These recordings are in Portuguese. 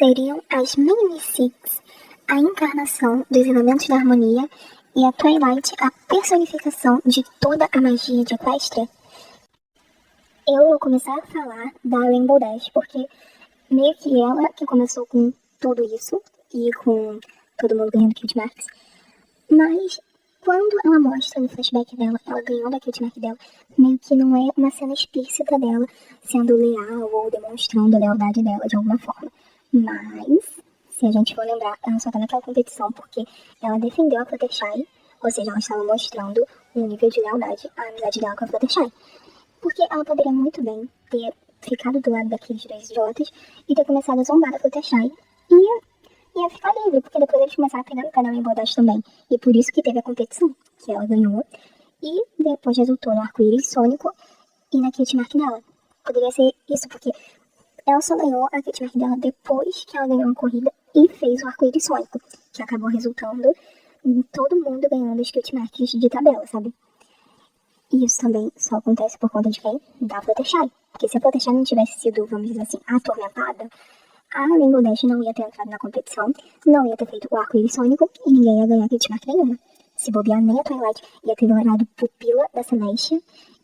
seriam as Mini Six, a encarnação dos elementos da harmonia, e a Twilight, a personificação de toda a magia de Equestria. Eu vou começar a falar da Rainbow Dash, porque meio que ela que começou com tudo isso, e com todo mundo ganhando Cute Marks, mas quando ela mostra no flashback dela, ela ganhando a Cute Mark dela, meio que não é uma cena explícita dela sendo leal ou demonstrando a lealdade dela de alguma forma. Mas, se a gente for lembrar, ela só tá naquela competição porque ela defendeu a Fluttershy, ou seja, ela estava mostrando um nível de lealdade, a amizade dela com a Fluttershy. Porque ela poderia muito bem ter ficado do lado daqueles dois idiotas e ter começado a zombar da Fluttershy e ia ficar livre, porque depois eles começaram a pegar no pé da Rainbow Dash também. E por isso que teve a competição, que ela ganhou. E depois resultou no arco-íris sônico e na Cute Mark dela. Poderia ser isso, porque ela só ganhou a Cute Mark dela depois que ela ganhou a corrida e fez o arco-íris sônico, que acabou resultando em todo mundo ganhando as Cute Marks de tabela, sabe? E isso também só acontece por conta de quem? Da Fluttershy. Porque se a Fluttershy não tivesse sido, vamos dizer assim, atormentada, a Rainbow Dash não ia ter entrado na competição, não ia ter feito o arco-íris sônico e ninguém ia ganhar Cute Mark nenhuma. Se bobear, nem a Twilight ia ter virado pupila da Celestia,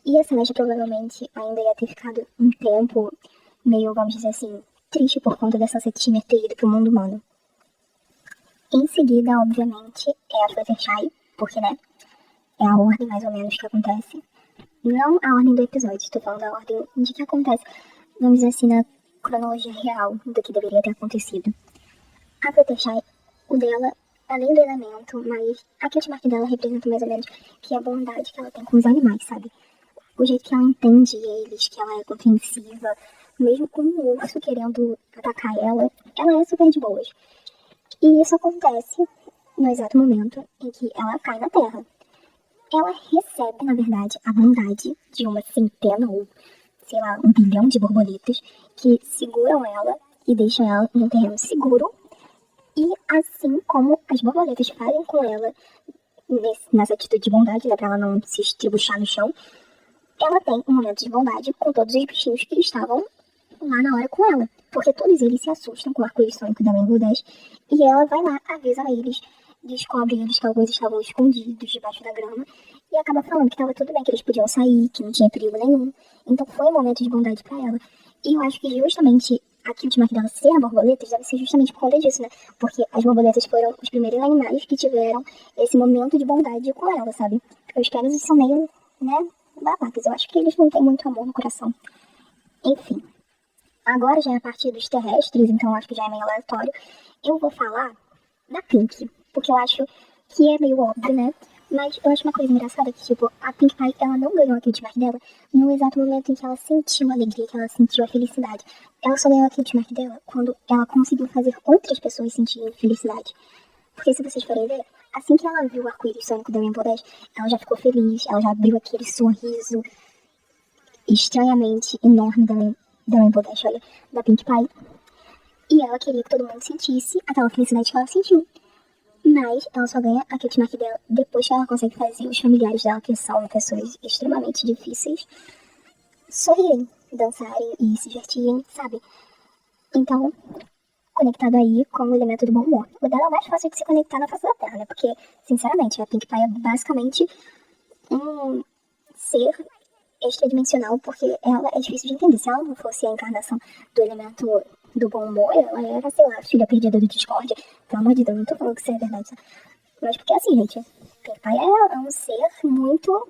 e a Celestia provavelmente ainda ia ter ficado um tempo meio, vamos dizer assim, triste por conta dessa Septimer ter ido pro mundo humano. Em seguida, obviamente, é a Fluttershy, porque, né, é a ordem mais ou menos que acontece. Não a ordem do episódio, estou falando a ordem de que acontece, vamos dizer assim, na cronologia real do que deveria ter acontecido. A Fluttershy, o dela, além do elemento, mas a Cute Mark dela representa mais ou menos que a bondade que ela tem com os animais, sabe? O jeito que ela entende eles, que ela é compreensiva, mesmo com um urso querendo atacar ela é super de boas. E isso acontece no exato momento em que ela cai na Terra. Ela recebe, na verdade, a bondade de uma centena ou, sei lá, 1 bilhão de borboletas que seguram ela e deixam ela em um terreno seguro. E assim como as borboletas fazem com ela nessa atitude de bondade, né, pra ela não se estribuchar no chão, ela tem um momento de bondade com todos os bichinhos que estavam lá na hora com ela. Porque todos eles se assustam com o arco-íris sônico da Rainbow Dash e ela vai lá, avisa eles, descobre eles que alguns estavam escondidos debaixo da grama e acaba falando que estava tudo bem, que eles podiam sair, que não tinha perigo nenhum. Então foi um momento de bondade pra ela. E eu acho que justamente a Cute Mark dela ser borboletas deve ser justamente por conta disso, né? Porque as borboletas foram os primeiros animais que tiveram esse momento de bondade com ela, sabe? Porque os caras são meio, né, babacas. Eu acho que eles não têm muito amor no coração. Enfim. Agora já é a partir dos terrestres, então acho que já é meio aleatório. Eu vou falar da Pink, porque eu acho que é meio óbvio, né? Mas eu acho uma coisa engraçada que, tipo, a Pink Pie, ela não ganhou a Cute Mark dela no exato momento em que ela sentiu a alegria, que ela sentiu a felicidade. Ela só ganhou a Cute Mark dela quando ela conseguiu fazer outras pessoas sentirem felicidade. Porque se vocês forem ver, assim que ela viu o arco-íris sônico da Rainbow Dash, ela já ficou feliz, ela já abriu aquele sorriso estranhamente enorme da Rainbow Dash, olha, da Pink Pie. E ela queria que todo mundo sentisse aquela felicidade que ela sentiu. Mas ela só ganha a Cute Mark dela depois que ela consegue fazer os familiares dela, que são pessoas extremamente difíceis, sorrirem, dançarem e se divertirem, sabe? Então, conectado aí com o elemento do bom humor. O dela é mais fácil de se conectar na face da Terra, né? Porque, sinceramente, a Pink Pie é basicamente um ser extradimensional, porque ela é difícil de entender. Se ela não fosse a encarnação do elemento do bom humor, ela era, sei lá, filha perdida do Discord. Pelo amor de Deus, não tô falando que isso é verdade. Mas porque assim, gente, Pink Pie é um ser muito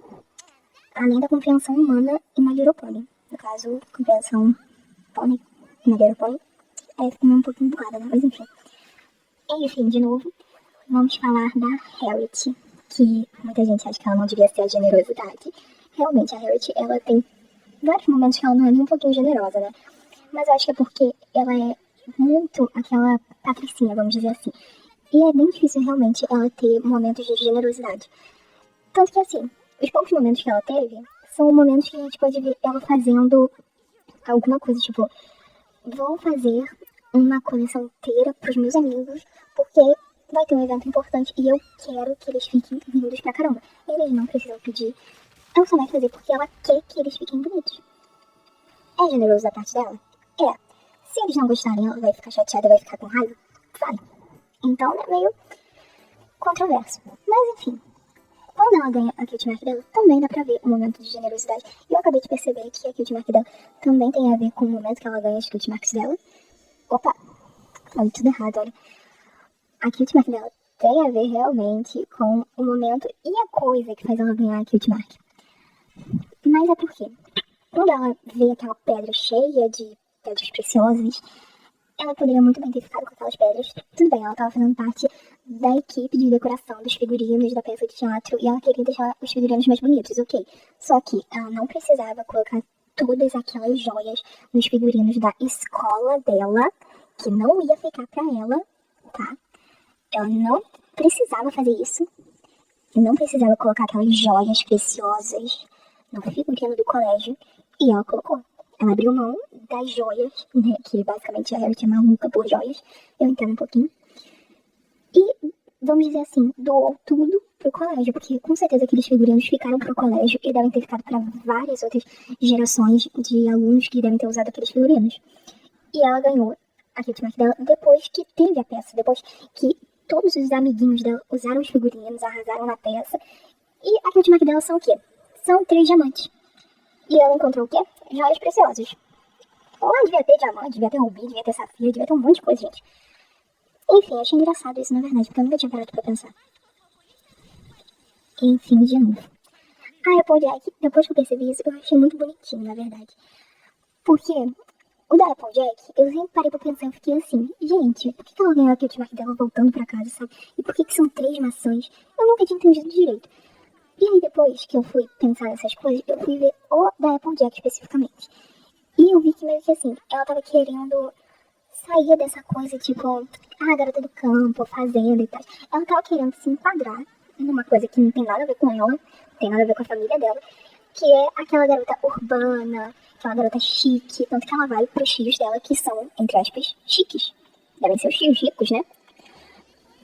além da compreensão humana e My Little Pony. No caso, compreensão Pony, My Little Pony. Aí fica um pouquinho bugada, né? Mas enfim. Enfim, de novo, vamos falar da Harriet, que muita gente acha que ela não devia ser a generosidade. Realmente, a Harriet, ela tem vários momentos que ela não é nem um pouquinho generosa, né? Mas eu acho que é porque ela é muito aquela patricinha, vamos dizer assim. E é bem difícil, realmente, ela ter momentos de generosidade. Tanto que, assim, os poucos momentos que ela teve são momentos que a gente pode ver ela fazendo alguma coisa, tipo, vou fazer uma coleção inteira pros meus amigos, porque vai ter um evento importante e eu quero que eles fiquem lindos pra caramba. Eles não precisam pedir. Ela só vai fazer porque ela quer que eles fiquem bonitos. É generoso da parte dela? É. Se eles não gostarem, ela vai ficar chateada, vai ficar com raiva? Vai. Então, é meio controverso. Mas, enfim. Quando ela ganha a Cutie Mark dela, também dá pra ver um momento de generosidade. E eu acabei de perceber que a Cutie Mark dela também tem a ver com o momento que ela ganha as Cutie Marks dela. Opa! Falei tudo errado, olha. A Cutie Mark dela tem a ver realmente com o momento e a coisa que faz ela ganhar a Cutie Mark. Mas é porque quando ela vê aquela pedra cheia de pedras preciosas, ela poderia muito bem ter ficado com aquelas pedras. Tudo bem, ela estava fazendo parte da equipe de decoração dos figurinos da peça de teatro e ela queria deixar os figurinos mais bonitos, ok. Só que ela não precisava colocar todas aquelas joias nos figurinos da escola dela, que não ia ficar pra ela, tá? Ela não precisava fazer isso. Não precisava colocar aquelas joias preciosas no figurino do colégio. E ela colocou. Ela abriu mão das joias, né? Que basicamente a Harriet é maluca por joias. Eu entendo um pouquinho. E, vamos dizer assim, doou tudo pro colégio. Porque com certeza aqueles figurinos ficaram pro colégio e devem ter ficado para várias outras gerações de alunos que devem ter usado aqueles figurinos. E ela ganhou a Cutie Mark dela depois que teve a peça. Depois que todos os amiguinhos dela usaram os figurinos, arrasaram na peça. E a Cutie Mark dela são o quê? São 3 diamantes. E ela encontrou o quê? Joias preciosas. Lá devia ter diamante, devia ter rubi, devia ter safira, devia ter um monte de coisa, gente. Enfim, achei engraçado isso, na verdade, porque eu nunca tinha parado pra pensar. Enfim, de novo. A Applejack, depois que eu percebi isso, eu achei muito bonitinho, na verdade. Porque o da Applejack, eu sempre parei pra pensar e fiquei assim, gente, por que ela ganhou a Cutie Mark dela voltando pra casa, sabe? E por que são 3 maçãs? Eu nunca tinha entendido direito. E aí depois que eu fui pensar nessas coisas, eu fui ver o da Applejack especificamente. E eu vi que meio que assim, ela tava querendo sair dessa coisa tipo, garota do campo, fazenda e tal. Ela tava querendo se enquadrar numa coisa que não tem nada a ver com ela, não tem nada a ver com a família dela, que é aquela garota urbana, aquela garota chique, tanto que ela vai pros tios dela, que são, entre aspas, chiques. Devem ser os tios ricos, né?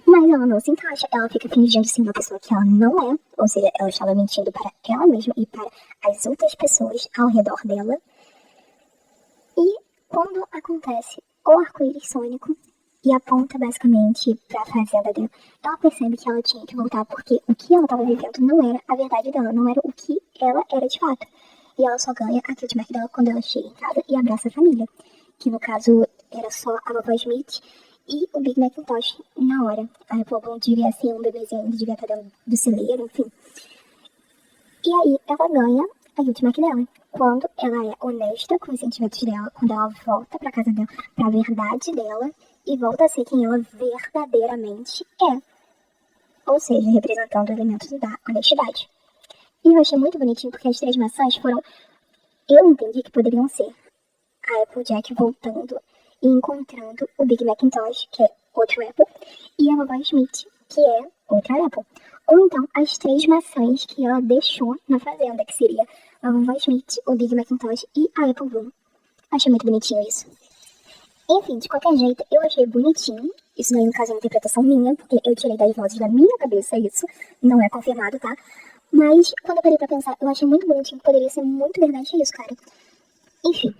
Mas ela não se encaixa, ela fica fingindo ser uma pessoa que ela não é, ou seja, ela estava mentindo para ela mesma e para as outras pessoas ao redor dela. E quando acontece o arco-íris sônico e aponta basicamente para a fazenda dela, ela percebe que ela tinha que voltar porque o que ela estava vivendo não era a verdade dela, não era o que ela era de fato. E ela só ganha a Cutie Mark dela quando ela chega em casa e abraça a família, que no caso era só a vovó Smith e o Big Macintosh na hora. A Apple Bloom devia ser um bebezinho, ele devia estar dentro do celeiro, enfim. E aí ela ganha a Cutie Mark dela. Quando ela é honesta com os sentimentos dela, quando ela volta pra casa dela, pra verdade dela, e volta a ser quem ela verdadeiramente é. Ou seja, representando elementos da honestidade. E eu achei muito bonitinho porque as 3 maçãs foram, eu entendi que poderiam ser a Applejack voltando e encontrando o Big Macintosh, que é outro Apple, e a vovó Smith, que é outra Apple. Ou então, as 3 maçãs que ela deixou na fazenda, que seria a vovó Smith, o Big Macintosh e a Apple Bloom. Achei muito bonitinho isso. Enfim, de qualquer jeito, eu achei bonitinho. Isso daí, no caso, é uma interpretação minha, porque eu tirei das vozes da minha cabeça isso. Não é confirmado, tá? Mas, quando eu parei pra pensar, eu achei muito bonitinho. Poderia ser muito verdade isso, cara. Enfim,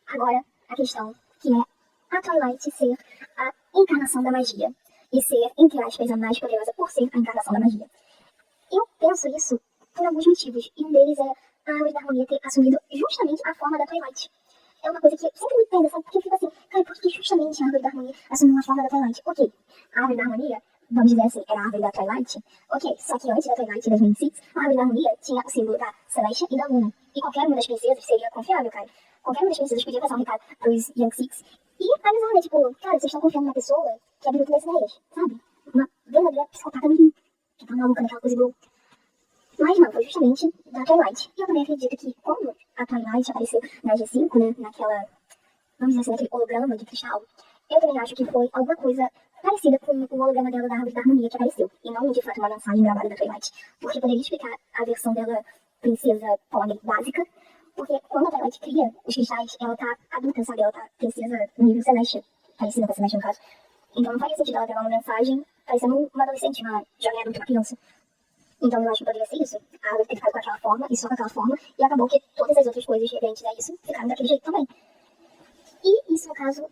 agora a questão que é a Twilight ser a encarnação da magia. E ser, entre aspas, a mais poderosa por ser a encarnação da magia. Eu penso isso por alguns motivos. E um deles é a Árvore da Harmonia ter assumido justamente a forma da Twilight. É uma coisa que sempre me pega, sabe? Porque eu fico assim, cara, por que justamente a Árvore da Harmonia assumiu a forma da Twilight? Ok, a Árvore da Harmonia, vamos dizer assim, era a Árvore da Twilight. Ok, só que antes da Twilight das 26, a Árvore da Harmonia tinha o símbolo da Celeste e da Luna. E qualquer uma das princesas seria confiável, cara. Qualquer uma das princesas podia passar um recado pros Young Six. E avisar, né? Tipo, cara, vocês estão confiando numa pessoa que abriu todas as ideias, sabe? Uma verdadeira psicopata mirim, que tá maluca naquela coisa do... Mas não, foi justamente da Twilight. E eu também acredito que quando a Twilight apareceu na G5, né, naquela, vamos dizer assim, naquele holograma de cristal, eu também acho que foi alguma coisa parecida com o holograma dela da Árvore da Harmonia que apareceu. E não, de fato, uma mensagem gravada da Twilight. Porque poderia explicar a versão dela princesa pônei básica. Porque quando a Twilight cria os cristais, ela tá adulta, sabe? Ela tá princesa no nível celeste, parecida com a celeste no caso. Então não faria sentido ela gravar uma mensagem parecendo uma adolescente, uma jovem adulta, uma criança. Então eu acho que poderia ser isso. A árvore ter ficado com aquela forma, e só com aquela forma, e acabou que todas as outras coisas referentes a isso ficaram daquele jeito também. E isso, no caso,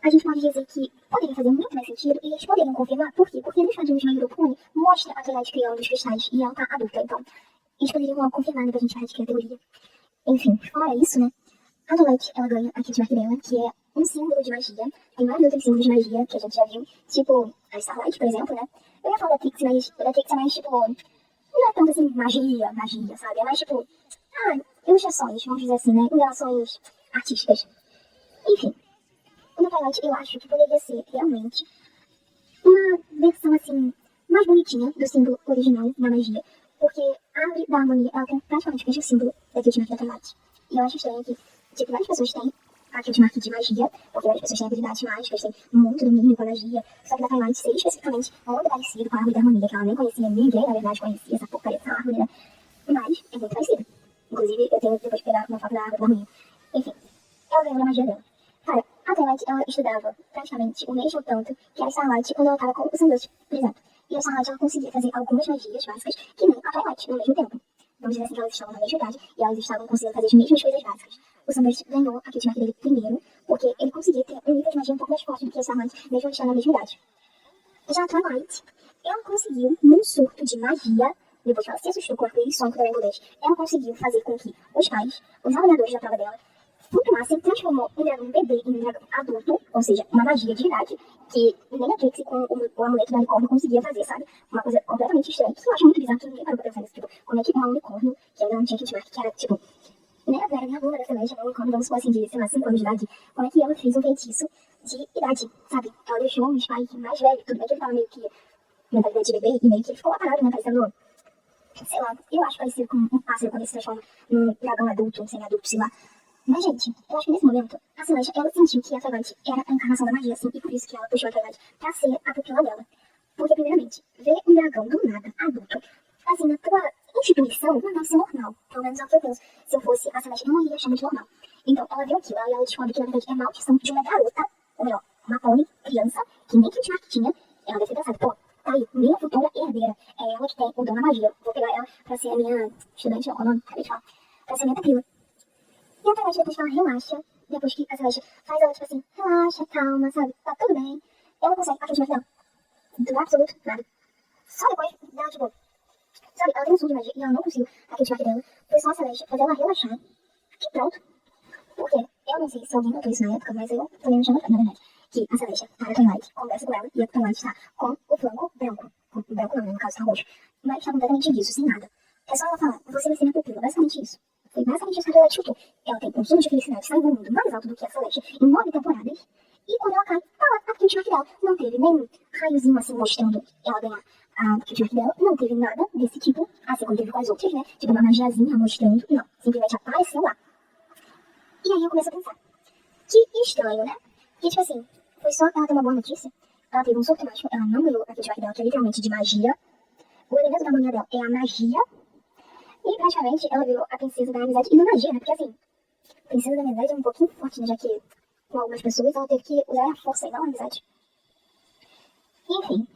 a gente pode dizer que poderia fazer muito mais sentido e eles poderiam confirmar. Por quê? Porque nos quadrinhos de My Hero Pony mostra a Twilight criando os cristais e ela tá adulta. Então, eles poderiam confirmar, né, pra gente praticar a teoria. Enfim, fora isso, né, a Twilight, ela ganha a Kit Mark dela, que é um símbolo de magia. Tem vários outros símbolos de magia que a gente já viu, tipo a Starlight, por exemplo, né. Eu ia falar da Trixie, mas o da Trixie é mais, tipo, não é tanto assim, magia, sabe? É mais, tipo, ilustrações, vamos dizer assim, né, enganações artísticas. Enfim, o da Twilight, eu acho que poderia ser, realmente, uma versão, assim, mais bonitinha do símbolo original da magia. Porque a árvore da harmonia, ela tem praticamente o mesmo símbolo da Kit Mark da Twilight. E eu acho estranho que, tipo, várias pessoas têm a Kit Mark de magia, porque várias pessoas têm habilidades mágicas, têm muito domínio com a magia. Só que da Twilight ser especificamente muito parecido com a árvore da harmonia, que ela nem conhecia, ninguém, na verdade, conhecia essa porcaria dessa árvore, né? Mas é muito parecido. Inclusive, eu tenho depois de pegar uma foto da árvore da harmonia. Enfim, ela ganhou a magia dela. Cara, a Twilight, ela estudava praticamente o mesmo tanto que a Starlight quando ela tava com o Sunburst, por exemplo. E a Starlight, ela conseguia fazer algumas magias básicas que nem a Twilight no mesmo tempo. Vamos dizer assim que elas estavam na mesma idade e elas estavam conseguindo fazer as mesmas coisas básicas. O Sunburst ganhou a Kit Mark dele primeiro, porque ele conseguia ter um nível de magia um pouco mais forte do que a Starlight, mesmo estando na mesma idade. Já a Twilight, ela conseguiu, num surto de magia, depois que ela se assustou com o arco-íris sônico da Rainbow Dash, ela conseguiu fazer com que os pais, os avaliadores da prova dela, flutuassem, transformou um dragão bebê em um dragão adulto, ou seja, uma magia de verdade, que nem a Trixie com o amuleto da unicórnio conseguia fazer, sabe? Uma coisa completamente estranha, que eu acho muito bizarro, que ninguém parou pra pensar nisso, tipo, como é que uma unicórnio, que ainda não tinha Kit Mark, que era, tipo, né, a Vera, minha aluna da Celeste, uma unicórnio, vamos supor assim, de, sei lá, 5 anos de idade, como é que ela fez um feitiço de idade, sabe? Ela deixou os pais mais velhos, tudo bem que ele tava meio que mentalidade de bebê, e meio que ele ficou lá parado, né, parecendo, sei lá, eu acho parecido com um pássaro quando ele se transforma num dragão adulto, um semi-adulto, sei lá. Mas, gente, eu acho que nesse momento, a Celeste, ela sentiu que a Twilight era a encarnação da magia, assim, e por isso que ela puxou a Twilight pra ser a pupila dela. Porque, primeiramente, ver um dragão do nada, adulto, assim, na tua instituição, não deve ser normal. Pelo menos é o que eu penso. Se eu fosse a Celeste, eu não ia achar muito normal. Então, ela viu aquilo, e ela descobre que, na verdade, é maldição de uma garota, ou melhor, uma pony, criança, que nem Kit Mark tinha. Ela deve ter pensado, pô, tá aí, minha futura herdeira. É ela que tem o dom da magia. Vou pegar ela pra ser a minha estudante, não, qual é o nome? Acabei de falar. Pra ser a minha pupila. E a Twilight, depois que ela relaxa, depois que a Celeste faz ela, tipo assim, relaxa, calma, sabe? Tá tudo bem. Ela consegue a Kit Mark dela. Do absoluto nada. Só depois dela, tipo, sabe? Ela tem um som de magia e ela não conseguiu a Kit Mark dela. Foi só a Celeste fazer ela relaxar. Que pronto. Porque eu não sei se alguém notou isso na época, mas eu também não tinha notado, na verdade. Que a Celeste tá na Twilight, conversa com ela e a Twilight está com o flanco branco. Com o branco não, né? No caso tá roxo. Mas tá completamente liso, sem nada. É só ela falar, você vai ser minha pupila. Basicamente isso. Foi basicamente isso que a Twilight chutou. Ela tem um sonho de felicidade, sai voando mais alto do que a Celeste em 9 temporadas. E quando ela cai, tá lá, a Kit Mark dela. Não teve nenhum raiozinho assim mostrando ela ganhar a Kit Mark dela. Não teve nada desse tipo, assim como teve com as outras, né? Tipo uma magiazinha mostrando. Não, simplesmente apareceu lá. E aí eu começo a pensar, que estranho, né? Porque, tipo assim, foi só ela ter uma boa notícia. Ela teve um surto mágico, ela não ganhou a Kit Mark dela, que é literalmente de magia. O elemento da harmonia dela é a magia. E praticamente ela virou a princesa da amizade e da magia, né? Porque assim, a princesa da amizade é um pouquinho forte, né? Já que com algumas pessoas ela teve que usar a força e não a amizade. Enfim,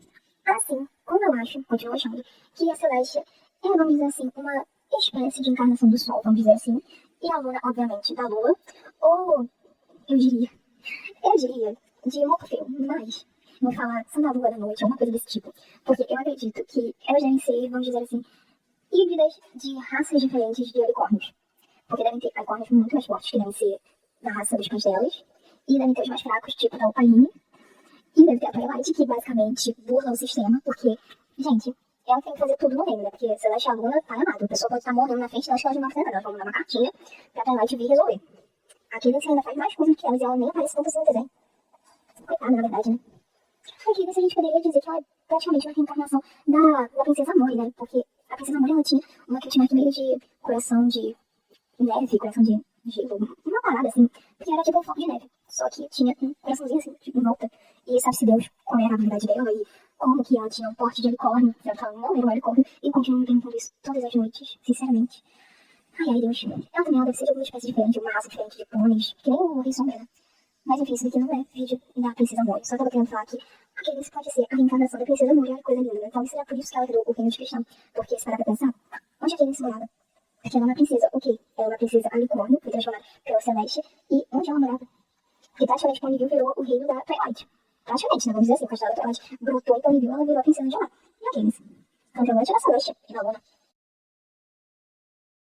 assim, como eu acho, continuo achando, que a Celeste é, vamos dizer assim, uma espécie de encarnação do Sol, vamos dizer assim. E a Luna, obviamente, da Lua. Ou, eu diria, de Morfeu, mas vou falar só da Lua da Noite, alguma coisa desse tipo. Porque eu acredito que elas devem ser, vamos dizer assim, híbridas de raças diferentes de unicórnios. Porque devem ter unicórnios muito mais fortes, que devem ser da raça dos pais delas. E devem ter os mais fracos, tipo da Opaline. E deve ter a Twilight, que basicamente burla o sistema, porque, gente, ela tem que fazer tudo no reino, né? Porque se ela é aluna, tá amado. A pessoa pode estar morrendo na frente delas que elas não vão fazer nada. Elas vão mandar uma cartinha pra Twilight vir resolver. A Cadence ainda faz mais coisas do que elas e ela nem aparece tanto assim no desenho. Coitada, na verdade, né? A Cadence a gente poderia dizer que ela é praticamente uma reencarnação da Princesa Amore, né? Porque a Princesa Amore, ela tinha uma Kit Mark meio de coração de neve, coração de gelo, uma parada assim, porque era tipo um foco de neve. Só que tinha um coraçãozinho assim, tipo, em volta. E sabe-se Deus qual era a habilidade dela e como que ela tinha um porte de unicórnio. Ela não era um unicórnio e continua me perguntando isso todas as noites, sinceramente. Ai, Deus. Ela também deve ser de alguma espécie diferente, uma raça diferente de pôneis, que nem o Rei Sombra. Mas enfim, isso daqui não é vídeo da Princesa Amore. Só tava querendo falar que a Cadence pode ser a reencarnação da Princesa Amore, olha que coisa linda. Então seria por isso que ela herdou o reino de cristal. Porque se parar pra pensar, onde a Cadence morava? Porque ela é uma princesa, ok. Ela é uma princesa unicórnio, foi transformada pela Celeste. E onde ela morava? E praticamente Ponyville virou o reino da Twilight. Praticamente, né? Vamos dizer assim, o castelo da Twilight brotou em Ponyville, ela virou a princesa de lá. E a Games. Campeã da Tiração, e Laguna.